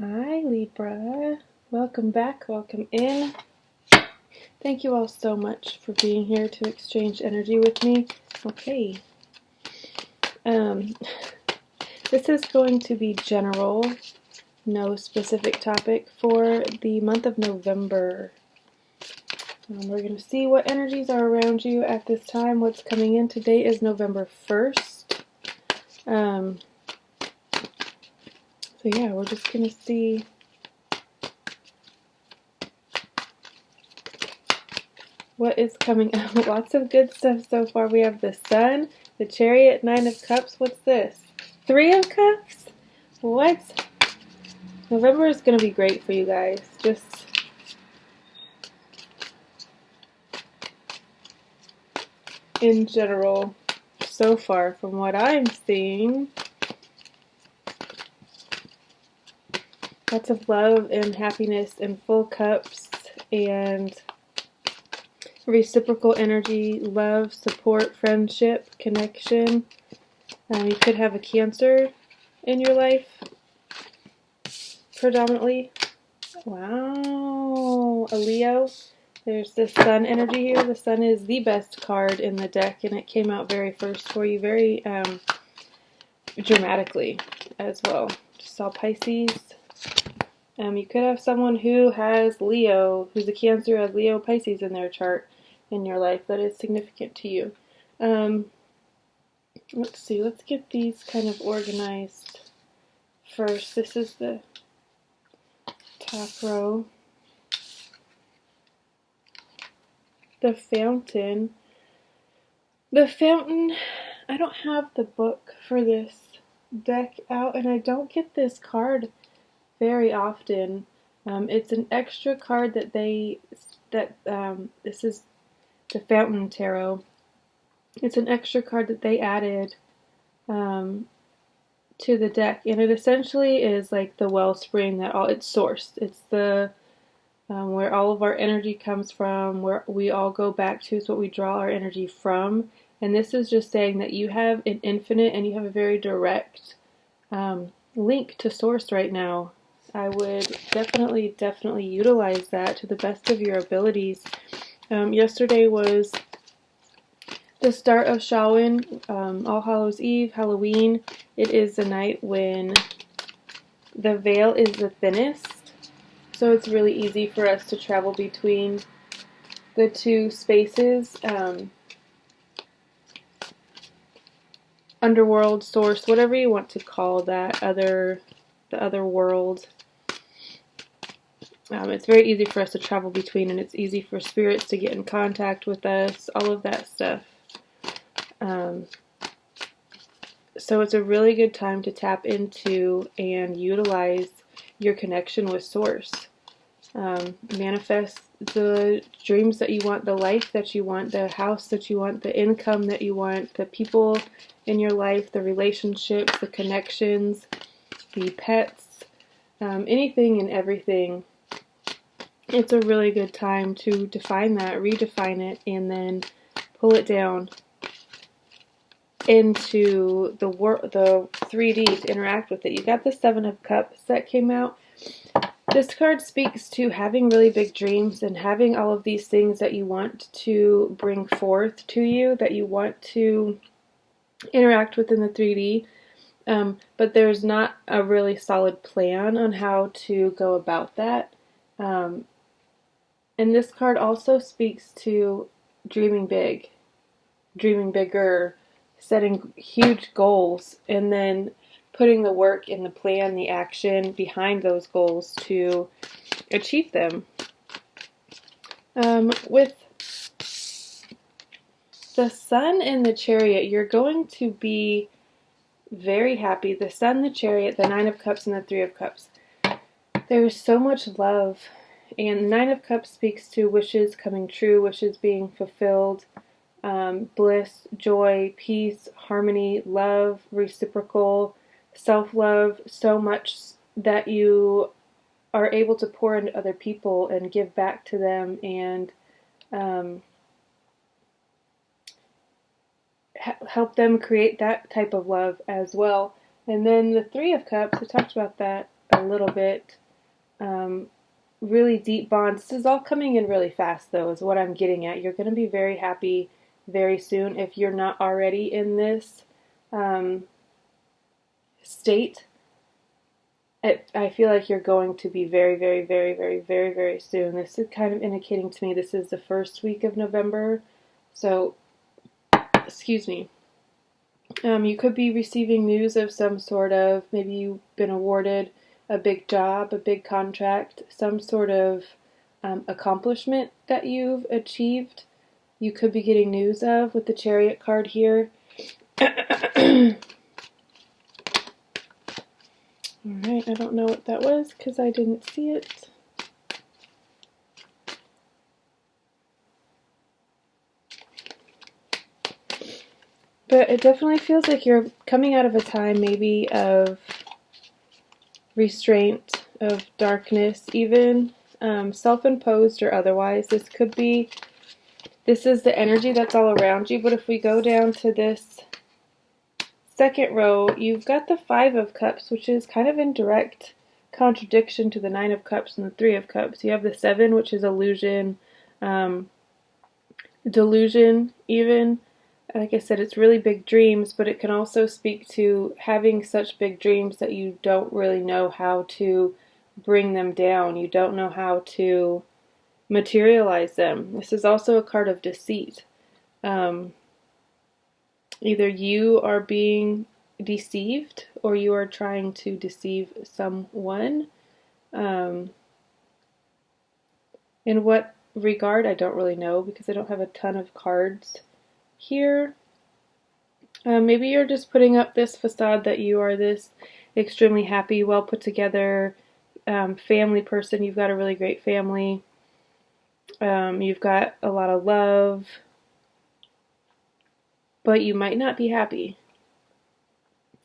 Hi Libra, welcome back, welcome in. Thank you all so much for being here to exchange energy with me. Okay, this is going to be general, no specific topic for the month of November. We're going to see what energies are around you at this time, what's coming in. Today is November 1st. So yeah, we're just going to see what is coming out. Lots of good stuff so far. We have the Sun, the Chariot, Nine of Cups. What's this? Three of Cups? What? November is going to be great for you guys. Just in general, so far from what I'm seeing. Lots of love and happiness and full cups and reciprocal energy, love, support, friendship, connection. You could have a Cancer in your life, predominantly. Wow, a Leo. There's the Sun energy here. The Sun is the best card in the deck, and it came out very first for you, very dramatically as well. Just saw Pisces. You could have someone who has Leo, who's a Cancer, has Leo, Pisces in their chart in your life that is significant to you. Let's see, let's get these kind of organized first. This is the top row. The Fountain. The Fountain, I don't have the book for this deck out, and I don't get this card very often. It's an extra card that this is the Fountain Tarot. It's an extra card that they added to the deck, and it essentially is like the wellspring that it's sourced. It's the where all of our energy comes from, where we all go back to. It's what we draw our energy from. And this is just saying that you have an infinite and you have a very direct link to source right now. I would definitely utilize that to the best of your abilities. Yesterday was the start of Samhain, All Hallows Eve, Halloween. It is the night when the veil is the thinnest, so it's really easy for us to travel between the two spaces. Underworld, source, whatever you want to call that, the other world. It's very easy for us to travel between, and it's easy for spirits to get in contact with us, all of that stuff. So it's a really good time to tap into and utilize your connection with Source. Manifest the dreams that you want, the life that you want, the house that you want, the income that you want, the people in your life, the relationships, the connections, the pets, anything and everything. It's a really good time to define that, redefine it, and then pull it down into the 3D to interact with it. You got the Seven of Cups that came out. This card speaks to having really big dreams and having all of these things that you want to bring forth to you, that you want to interact with in the 3D, but there's not a really solid plan on how to go about that. And this card also speaks to dreaming big, dreaming bigger, setting huge goals, and then putting the work and the plan, the action behind those goals to achieve them. With the Sun and the Chariot, you're going to be very happy. The Sun, the Chariot, the Nine of Cups, and the Three of Cups. There's so much love, and the Nine of Cups speaks to wishes coming true, wishes being fulfilled, bliss, joy, peace, harmony, love, reciprocal, self-love, so much that you are able to pour into other people and give back to them, and help them create that type of love as well. And then the Three of Cups, we talked about that a little bit. Really deep bonds. This is all coming in really fast, though, is what I'm getting at. You're going to be very happy very soon if you're not already in this state. I feel like you're going to be very, very, very, very, very, very soon. This is kind of indicating to me this is the first week of November. So, excuse me. You could be receiving news of some sort of, maybe you've been awarded a big job, a big contract, some sort of accomplishment that you've achieved. You could be getting news of with the Chariot card here. Alright, I don't know what that was because I didn't see it. But it definitely feels like you're coming out of a time maybe of restraint, of darkness even, self-imposed or otherwise. This is the energy that's all around you, but if we go down to this second row, you've got the Five of Cups, which is kind of in direct contradiction to the Nine of Cups and the Three of Cups. You have the Seven, which is illusion, delusion even. Like I said, it's really big dreams, but it can also speak to having such big dreams that you don't really know how to bring them down. You don't know how to materialize them. This is also a card of deceit. Either you are being deceived or you are trying to deceive someone. In what regard, I don't really know because I don't have a ton of cards here. Maybe you're just putting up this facade that you are this extremely happy, well put together family person. You've got a really great family. You've got a lot of love, but you might not be happy.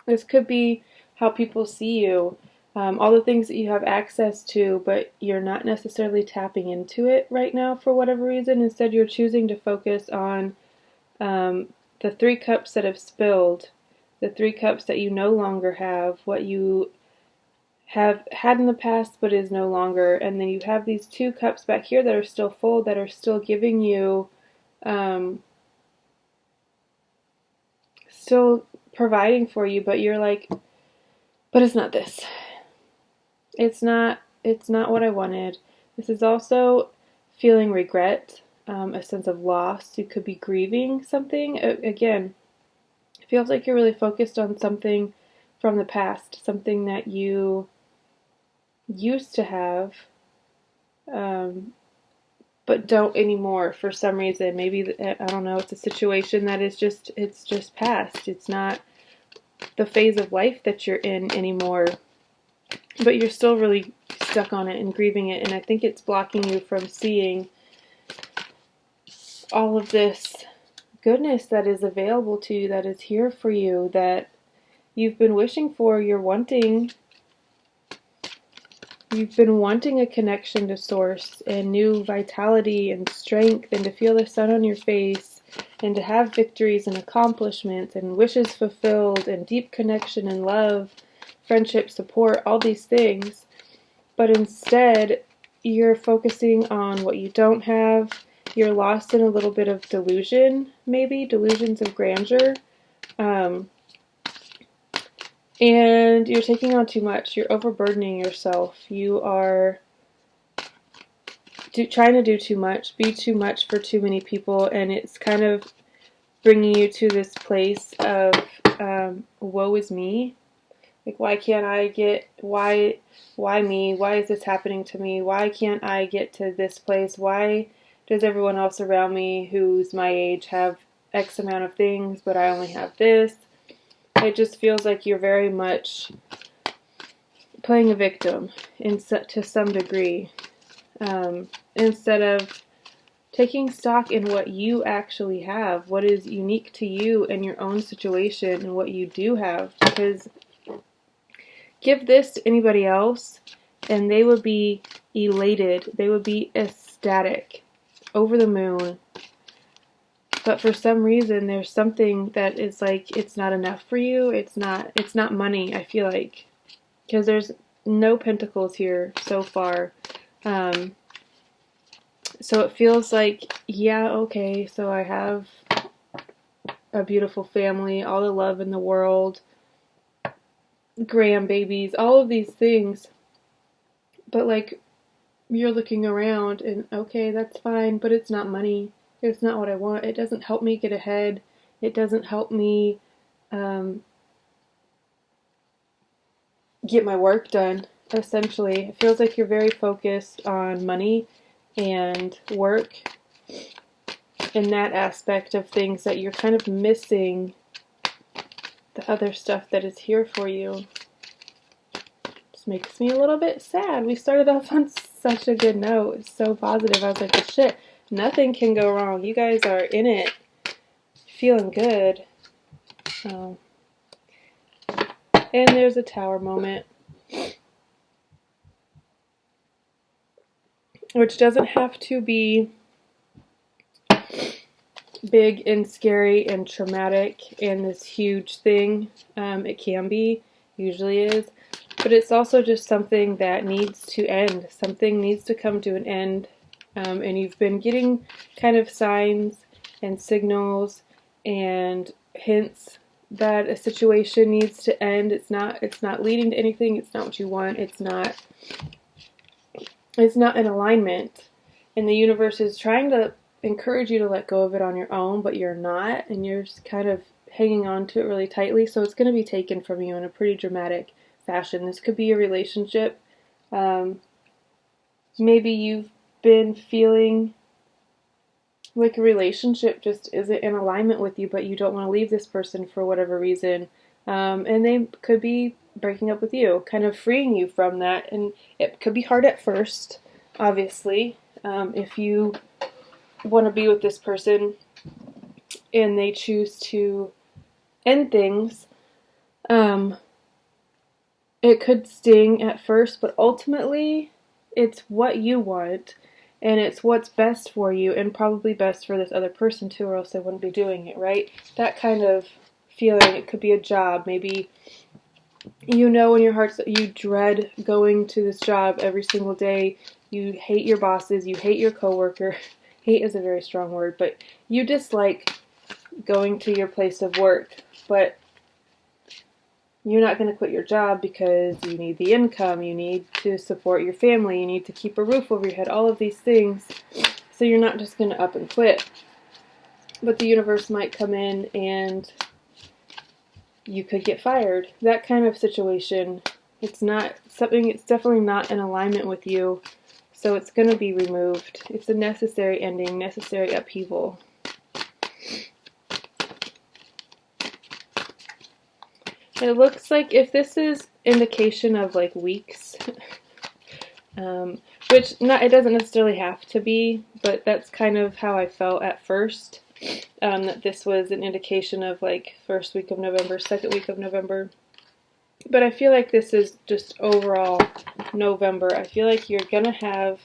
This could be how people see you, all the things that you have access to, but you're not necessarily tapping into it right now for whatever reason. Instead, you're choosing to focus on the Three Cups that have spilled, the Three Cups that you no longer have, what you have had in the past but is no longer, and then you have these Two Cups back here that are still full, that are still giving you, still providing for you, but you're like, but it's not this. It's not what I wanted. This is also feeling regret. A sense of loss. You could be grieving something. Again, it feels like you're really focused on something from the past, something that you used to have, but don't anymore for some reason. Maybe, I don't know, it's a situation that is just past. It's not the phase of life that you're in anymore, but you're still really stuck on it and grieving it, and I think it's blocking you from seeing all of this goodness that is available to you, that is here for you, that you've been wishing for. You've been wanting a connection to Source and new vitality and strength, and to feel the sun on your face, and to have victories and accomplishments and wishes fulfilled and deep connection and love, friendship, support, all these things. But instead, you're focusing on what you don't have. You're lost in a little bit of delusion, maybe, delusions of grandeur. And you're taking on too much. You're overburdening yourself. You are trying to do too much, be too much for too many people, and it's kind of bringing you to this place of woe is me. Like, why can't I get, why me? Why is this happening to me? Why can't I get to this place? Why does everyone else around me who's my age have X amount of things, but I only have this? It just feels like you're very much playing a victim to some degree, instead of taking stock in what you actually have, what is unique to you and your own situation and what you do have. Because give this to anybody else and they would be elated, they would be ecstatic, over the moon. But for some reason, there's something that is like, it's not enough for you. It's not money, I feel like. Because there's no pentacles here so far. So it feels like, yeah, okay, so I have a beautiful family, all the love in the world, grandbabies, all of these things. But like, you're looking around and okay, that's fine, but it's not money. It's not what I want. It doesn't help me get ahead. It doesn't help me get my work done, essentially. It feels like you're very focused on money and work in that aspect of things, that you're kind of missing the other stuff that is here for you. Just makes me a little bit sad. We started off on such a good note. It's so positive. I was like, well, shit, nothing can go wrong. You guys are in it, feeling good. And there's a tower moment, which doesn't have to be big and scary and traumatic and this huge thing. It can be, usually is, but it's also just something that needs to end. Something needs to come to an end, and you've been getting kind of signs and signals and hints that a situation needs to end. It's not leading to anything. It's not what you want. It's not in alignment, and the universe is trying to encourage you to let go of it on your own, but you're not, and you're just kind of hanging on to it really tightly, so it's going to be taken from you in a pretty dramatic fashion. This could be a relationship. Maybe you've been feeling like a relationship just isn't in alignment with you, but you don't want to leave this person for whatever reason, and they could be breaking up with you, kind of freeing you from that. And it could be hard at first, obviously, if you want to be with this person and they choose to end things. It could sting at first, but ultimately it's what you want, and it's what's best for you, and probably best for this other person too, or else they wouldn't be doing it, right? That kind of feeling. It could be a job. Maybe you know in your heart that you dread going to this job every single day. You hate your bosses. You hate your coworker. Hate is a very strong word, but you dislike going to your place of work, but you're not going to quit your job because you need the income, you need to support your family, you need to keep a roof over your head, all of these things. So you're not just going to up and quit. But the universe might come in and you could get fired. That kind of situation. It's definitely not in alignment with you. So it's going to be removed. It's a necessary ending, necessary upheaval. It looks like if this is indication of like weeks, which it doesn't necessarily have to be, but that's kind of how I felt at first, that this was an indication of like first week of November, second week of November. But I feel like this is just overall November. I feel like you're going to have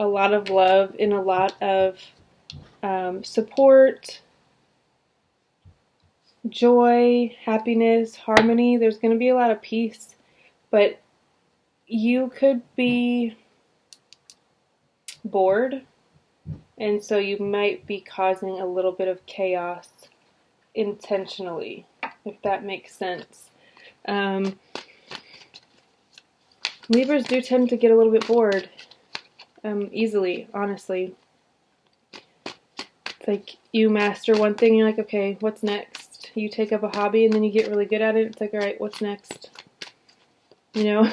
a lot of love and a lot of support, joy, happiness, harmony. There's going to be a lot of peace, but you could be bored, and so you might be causing a little bit of chaos intentionally, if that makes sense. Libras do tend to get a little bit bored easily, honestly. It's like you master one thing, and you're like, okay, what's next? You take up a hobby and then you get really good at it. It's like, all right, what's next? You know,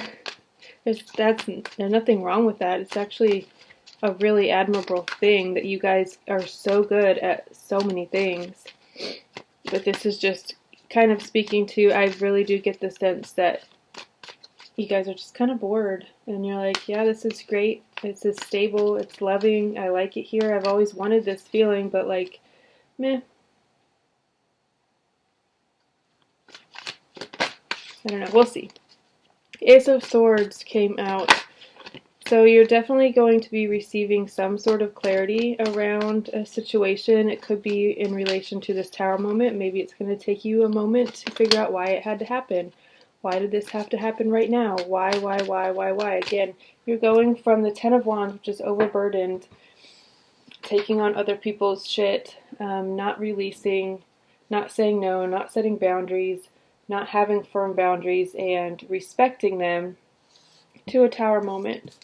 there's nothing wrong with that. It's actually a really admirable thing that you guys are so good at so many things. But this is just kind of speaking to, I really do get the sense that you guys are just kind of bored, and you're like, yeah, this is great. It's stable. It's loving. I like it here. I've always wanted this feeling, but like, meh. I don't know. We'll see. Ace of Swords came out. So you're definitely going to be receiving some sort of clarity around a situation. It could be in relation to this tower moment. Maybe it's going to take you a moment to figure out why it had to happen. Why did this have to happen right now? Why? Again, you're going from the Ten of Wands, which is overburdened, taking on other people's shit, not releasing, not saying no, not setting boundaries, not having firm boundaries, and respecting them, to a Tower moment.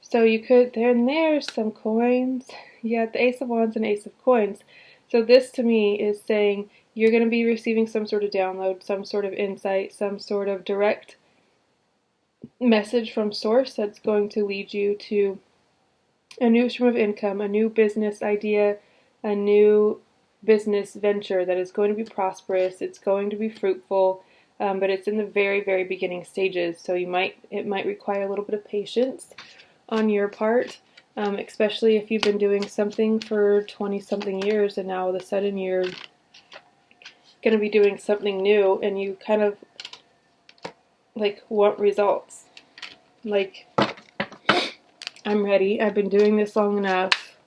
So you could, there's some coins. Yeah, the Ace of Wands and Ace of Coins. So this to me is saying you're going to be receiving some sort of download, some sort of insight, some sort of direct message from source that's going to lead you to a new stream of income, a new business idea, a new business venture that is going to be prosperous. It's going to be fruitful, but it's in the very, very beginning stages. So it might require a little bit of patience on your part, especially if you've been doing something for 20-something years and now all of a sudden you're going to be doing something new and you kind of like want results. Like, I'm ready. I've been doing this long enough.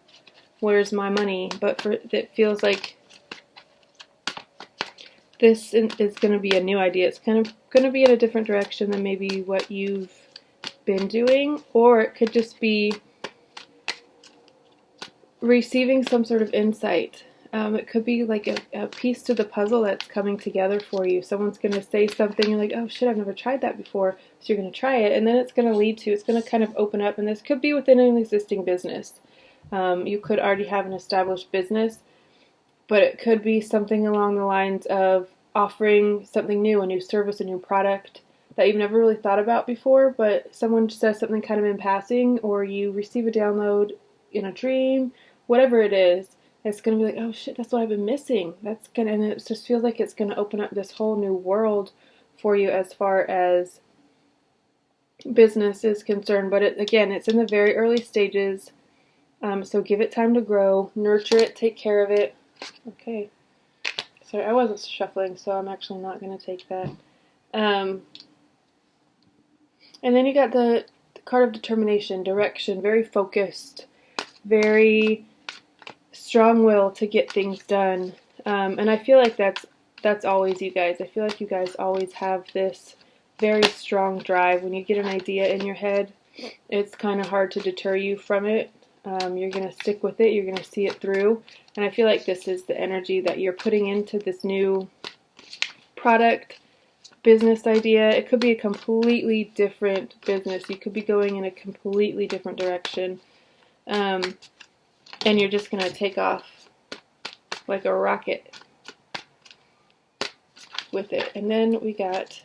Where's my money? But it feels like this is going to be a new idea. It's kind of going to be in a different direction than maybe what you've been doing, or it could just be receiving some sort of insight. It could be like a piece to the puzzle that's coming together for you. Someone's going to say something, you're like, oh shit, I've never tried that before. So you're going to try it, and then it's going to kind of open up, and this could be within an existing business. You could already have an established business, but it could be something along the lines of offering something new, a new service, a new product that you've never really thought about before, but someone says something kind of in passing, or you receive a download in a dream, whatever it is. It's going to be like, oh shit, that's what I've been missing. And it just feels like it's going to open up this whole new world for you as far as business is concerned. But again, it's in the very early stages. So give it time to grow, nurture it, take care of it. Okay. Sorry, I wasn't shuffling, so I'm actually not going to take that. And then you got the card of determination, direction, very focused, very strong will to get things done. And I feel like that's always you guys. I feel like you guys always have this very strong drive. When you get an idea in your head, it's kind of hard to deter you from it. You're going to stick with it. You're going to see it through. And I feel like this is the energy that you're putting into this new product, business idea. It could be a completely different business. You could be going in a completely different direction. And you're just going to take off like a rocket with it. And then we got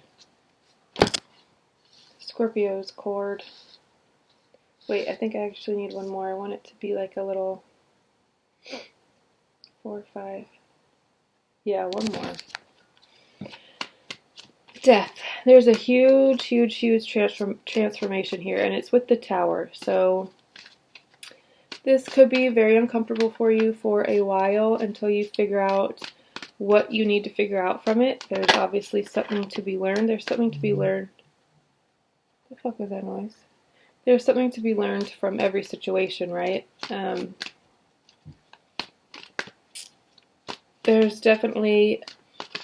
Scorpio's cord. Wait, I think I actually need one more. I want it to be like a little 4 or 5. Yeah, one more. Death. There's a huge transformation here, and it's with the Tower. So this could be very uncomfortable for you for a while until you figure out what you need to figure out from it. There's obviously something to be learned. There's something to be learned. What the fuck was that noise? There's something to be learned from every situation, right? There's definitely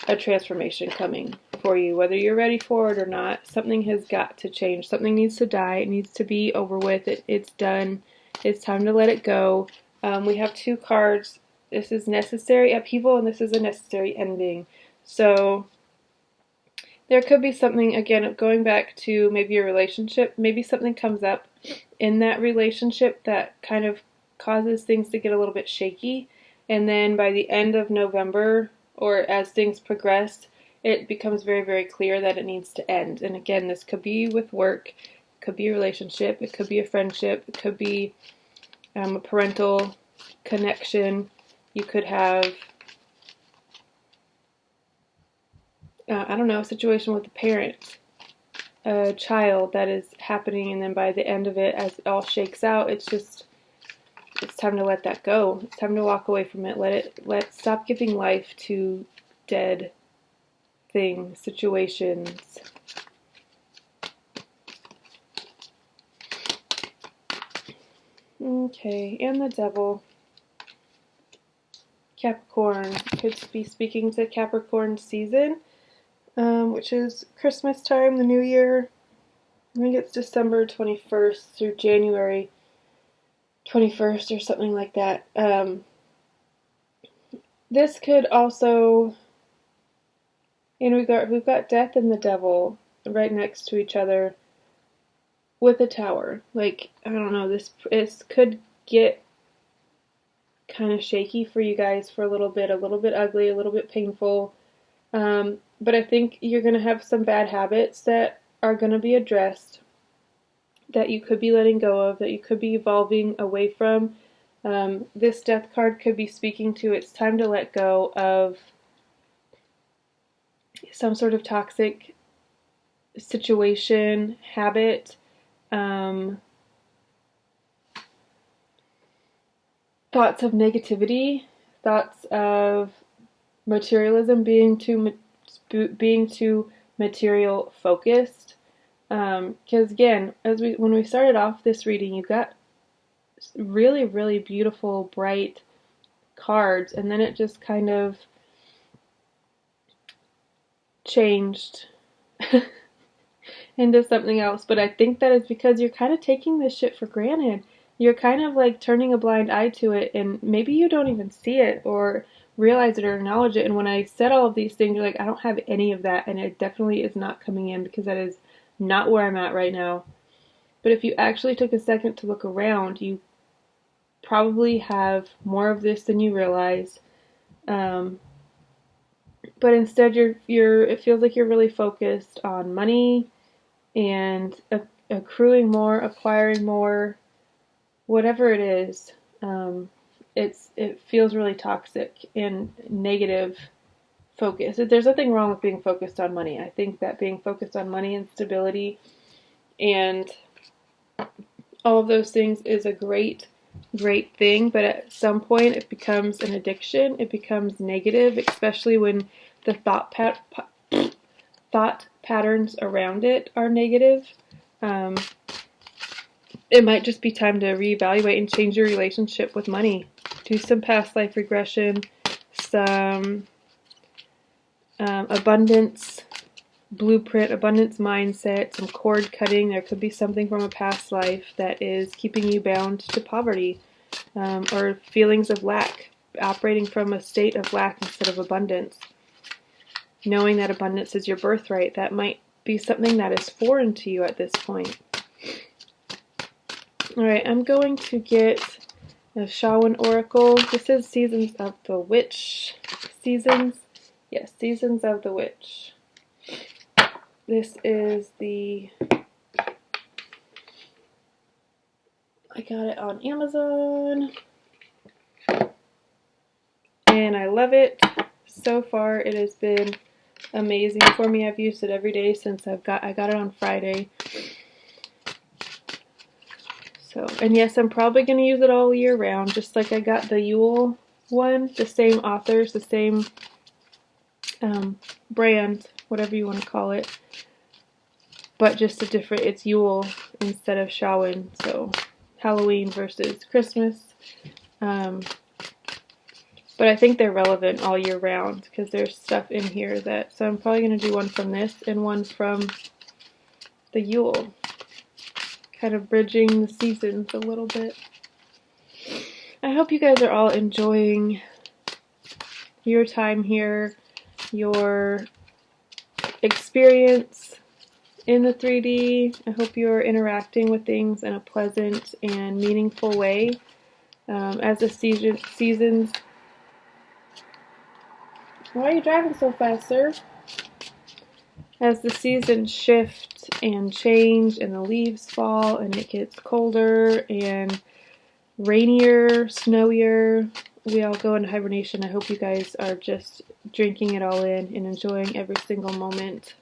a transformation coming for you, whether you're ready for it or not. Something has got to change. Something needs to die. It needs to be over with. It's done. It's time to let it go. We have 2 cards. This is necessary upheaval, and this is a necessary ending. So there could be something, again, going back to maybe a relationship. Maybe something comes up in that relationship that kind of causes things to get a little bit shaky. And then by the end of November, or as things progress, it becomes very, very clear that it needs to end. And again, this could be with work, it could be a relationship, it could be a friendship, it could be a parental connection. You could have, I don't know, a situation with a parent, a child that is happening, and then by the end of it, as it all shakes out, it's time to let that go. It's time to walk away from it. Stop giving life to dead things, situations. Okay, and the Devil. Capricorn. Could be speaking to Capricorn season. which is Christmas time, the New Year. I think it's December 21st through January 21st or something like that. This could also, we've got death and the devil right next to each other with a tower. Like, I don't know, this could get kind of shaky for you guys for a little bit ugly, a little bit painful. But I think you're going to have some bad habits that are going to be addressed, that you could be letting go of, that you could be evolving away from. This death card could be speaking to it's time to let go of some sort of toxic situation, habit, thoughts of negativity, thoughts of materialism, being too material focused. Because again, when we started off this reading, you got really, really beautiful, bright cards, and then it just kind of changed into something else. But I think that is because you're kind of taking this shit for granted. You're kind of like turning a blind eye to it, and maybe you don't even see it or realize it or acknowledge it. And when I said all of these things, you're like, I don't have any of that, and it definitely is not coming in, because that is not where I'm at right now. But if you actually took a second to look around, you probably have more of this than you realize. But instead, it feels like you're really focused on money and accruing more, acquiring more, whatever it is. It feels really toxic and negative focus. There's nothing wrong with being focused on money. I think that being focused on money and stability and all of those things is a great thing, but at some point it becomes an addiction. It becomes negative, especially when the thought patterns around it are negative. It might just be time to reevaluate and change your relationship with money. Do some past life regression, some abundance blueprint, abundance mindset, some cord cutting. There could be something from a past life that is keeping you bound to poverty, or feelings of lack, operating from a state of lack instead of abundance. Knowing that abundance is your birthright, that might be something that is foreign to you at this point. Alright, I'm going to get a Shawan Oracle. This is Seasons of the Witch. Seasons? Yes, Seasons of the Witch. This is I got it on Amazon, and I love it. So far, it has been amazing for me. I've used it every day since I got it on Friday. So, and yes, I'm probably going to use it all year round, just like I got the Yule one, the same authors, the same brand, whatever you want to call it, but just it's Yule instead of Samhain, so Halloween versus Christmas. But I think they're relevant all year round, because there's stuff in here so I'm probably going to do one from this and one from the Yule. Kind of bridging the seasons a little bit. I hope you guys are all enjoying your time here, your experience in the 3D. I hope you're interacting with things in a pleasant and meaningful way. As the seasons... Why are you driving so fast, sir? As the seasons shift and change and the leaves fall and it gets colder and rainier, snowier, we all go into hibernation. I hope you guys are just drinking it all in and enjoying every single moment.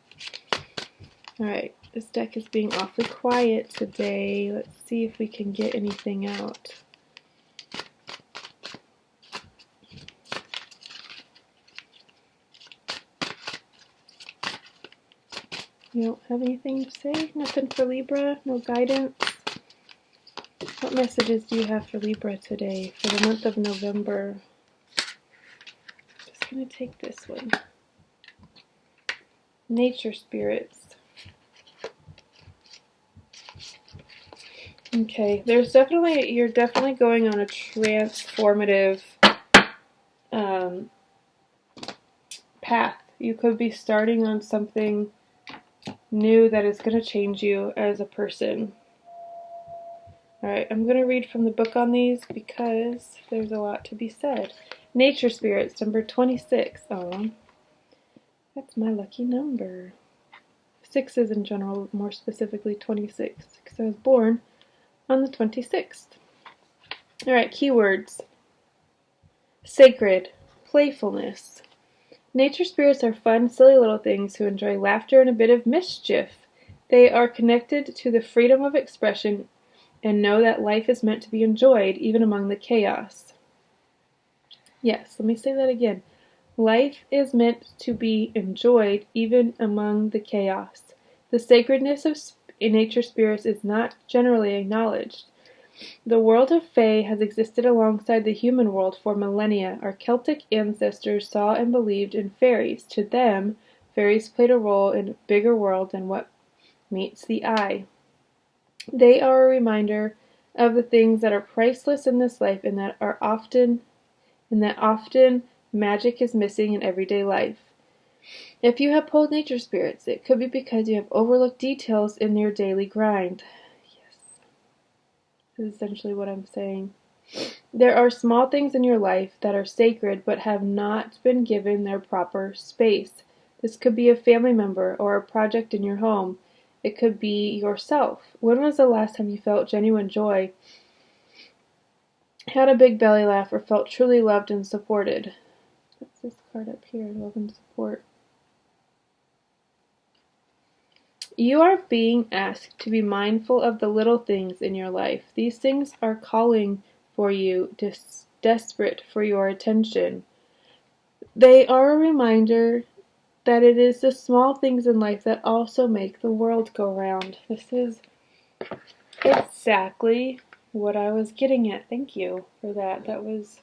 Alright, this deck is being awfully quiet today. Let's see if we can get anything out. You don't have anything to say? Nothing for Libra? No guidance? What messages do you have for Libra today for the month of November? Just going to take this one. Nature spirits. Okay, you're definitely going on a transformative path. You could be starting on something new that is going to change you as a person. Alright, I'm going to read from the book on these because there's a lot to be said. Nature spirits, number 26. Oh, that's my lucky number. Sixes in general, more specifically 26, because I was born on the 26th. Alright, keywords. Sacred, playfulness. Nature spirits are fun, silly little things who enjoy laughter and a bit of mischief. They are connected to the freedom of expression and know that life is meant to be enjoyed, even among the chaos. Yes, let me say that again. Life is meant to be enjoyed, even among the chaos. The sacredness of nature spirits is not generally acknowledged. The world of Fae has existed alongside the human world for millennia. Our Celtic ancestors saw and believed in fairies. To them, fairies played a role in a bigger world than what meets the eye. They are a reminder of the things that are priceless in this life and that often magic is missing in everyday life. If you have pulled nature spirits, it could be because you have overlooked details in your daily grind. Yes. This is essentially what I'm saying. There are small things in your life that are sacred but have not been given their proper space. This could be a family member or a project in your home. It could be yourself. When was the last time you felt genuine joy, had a big belly laugh, or felt truly loved and supported? What's this card up here? Love and support. You are being asked to be mindful of the little things in your life. These things are calling for you, desperate for your attention. They are a reminder that it is the small things in life that also make the world go round. This is exactly what I was getting at. Thank you for that. That was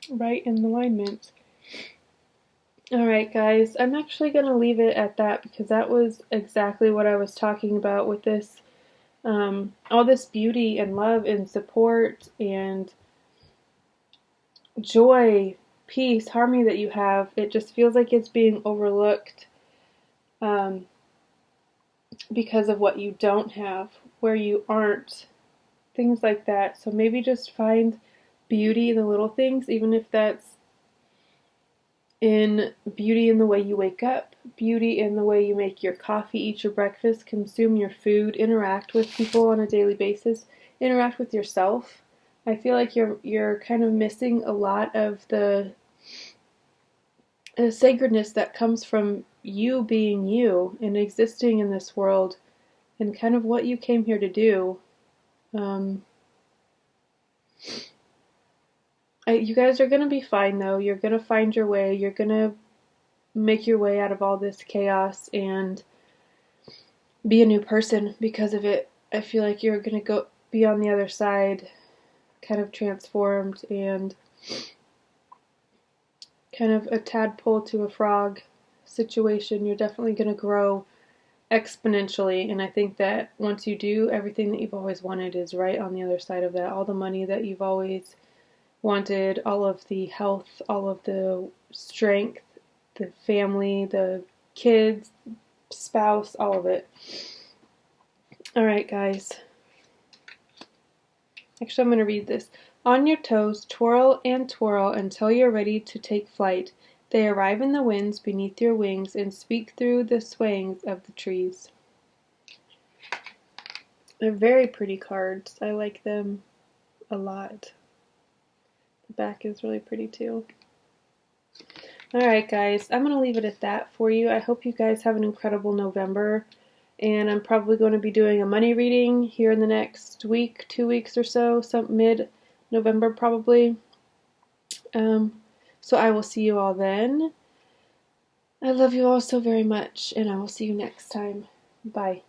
right in alignment. Alright guys, I'm actually going to leave it at that because that was exactly what I was talking about with this, all this beauty and love and support and joy, peace, harmony that you have. It just feels like it's being overlooked because of what you don't have, where you aren't, things like that. So maybe just find beauty in the little things, even if that's in beauty in the way you wake up, beauty in the way you make your coffee, eat your breakfast, consume your food, interact with people on a daily basis, interact with yourself. I feel like you're kind of missing a lot of the sacredness that comes from you being you and existing in this world and kind of what you came here to do. You guys are going to be fine though. You're going to find your way. You're going to make your way out of all this chaos and be a new person because of it. I feel like you're going to be on the other side, kind of transformed and kind of a tadpole to a frog situation. You're definitely going to grow exponentially, and I think that once you do, everything that you've always wanted is right on the other side of that. All the money that you've always wanted, all of the health, all of the strength, the family, the kids, spouse, all of it. Alright guys. Actually, I'm going to read this. On your toes, twirl and twirl until you're ready to take flight. They arrive in the winds beneath your wings and speak through the swayings of the trees. They're very pretty cards. I like them a lot. The back is really pretty too. Alright guys, I'm going to leave it at that for you. I hope you guys have an incredible November. And I'm probably going to be doing a money reading here in the next week, 2 weeks or so, some mid-November probably. So I will see you all then. I love you all so very much, and I will see you next time. Bye.